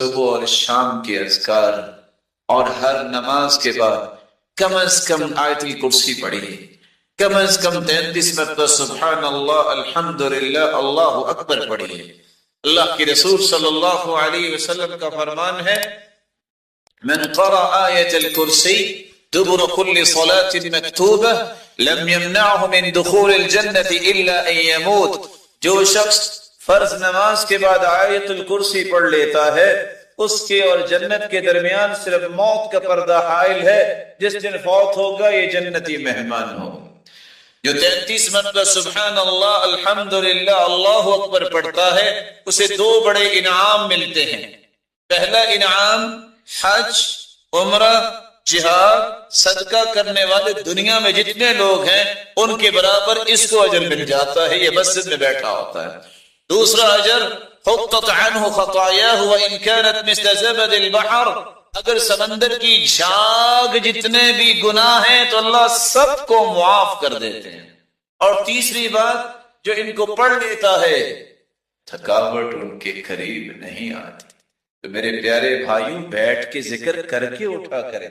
صبح اور شام کے اذکار اور ہر نماز کے بعد کم از کم آیت الکرسی پڑھیے، کم از کم 33 مرتبہ سبحان اللہ الحمدللہ اللہ اکبر پڑھیے۔ اللہ کی رسول صلی اللہ علیہ وسلم کا فرمان ہے من قرأ آیت الکرسی دبر كل صلاة مكتوبة لم يمنعه من دخول الجنة إلا أن يموت۔ جو شخص فرض نماز کے بعد آیت الکرسی پڑھ لیتا ہے اس کے اور جنت کے درمیان صرف موت کا پردہ حائل ہے، جس دن فوت ہوگا یہ جنتی مہمان ہوگا۔ جو 33 مرتبہ سبحان اللہ الحمدللہ اللہ اکبر پڑھتا ہے اسے دو بڑے انعام ملتے ہیں۔ پہلا انعام حج، عمرہ، جہاد، صدقہ کرنے والے دنیا میں جتنے لوگ ہیں ان کے برابر اس کو اجر مل جاتا ہے، یہ مسجد میں بیٹھا ہوتا ہے۔ دوسرا اجر حطت عنہ خطاياه وان كانت مثل زبد البحر، اگر سمندر کی جھاگ جتنے بھی گناہ ہیں تو اللہ سب کو معاف کر دیتے ہیں۔ اور تیسری بات جو ان کو پڑھ لیتا ہے تھکاوٹ ان کے قریب نہیں آتی۔ تو میرے پیارے بھائیوں بیٹھ کے ذکر کر کے اٹھا کریں،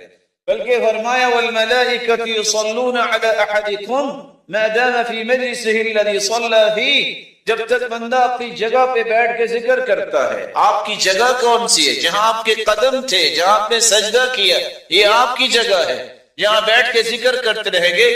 بلکہ فرمایا والملائکۃ یصلون علی احدکم ما دام فی مجلسہ الذی صلی فیہ، جب تک بندہ اپنی جگہ پہ بیٹھ کے ذکر کرتا ہے۔ آپ کی جگہ کون سی ہے؟ جہاں آپ کے قدم تھے، جہاں آپ نے سجدہ کیا، یہ آپ کی جگہ ہے، یہاں بیٹھ کے ذکر کرتے رہیں گے۔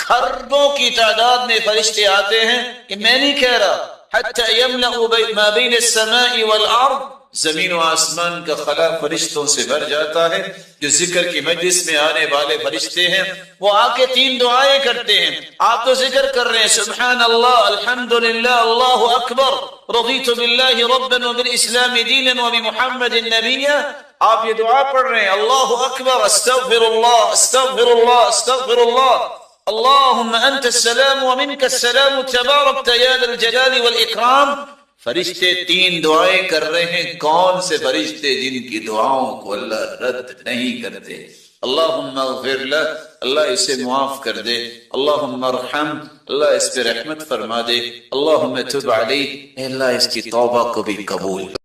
کھربوں کی تعداد میں فرشتے آتے ہیں، کہ میں نہیں کہہ رہا حتی یملأ ما بین السماء والارض، زمین و آسمان کا خلا فرشتوں سے بھر جاتا ہے۔ جو ذکر کی مجلس میں آنے والے فرشتے ہیں وہ آ کے 3 دعائیں کرتے ہیں۔ آپ تو ذکر کر رہے ہیں سبحان اللہ الحمدللہ اللہ اکبر رضیت باللہ ربا وبالاسلام دینا وبمحمد نبیا، آپ یہ دعا پڑھ رہے ہیں اللہ اکبر استغفر اللہ استغفر اللہ استغفر اللہ اللہم انت السلام ومنک السلام تبارکت یا ذا الجلال والاکرام۔ فرشتے 3 دعائیں کر رہے ہیں۔ کون سے فرشتے؟ جن کی دعاؤں کو اللہ رد نہیں کرتے۔ اللہم اغفر لہ، اللہ اسے معاف کر دے، اللہم ارحم، اللہ اس پہ رحمت فرما دے، اللہم تب علیہ، اے اللہ اس کی توبہ کو بھی قبول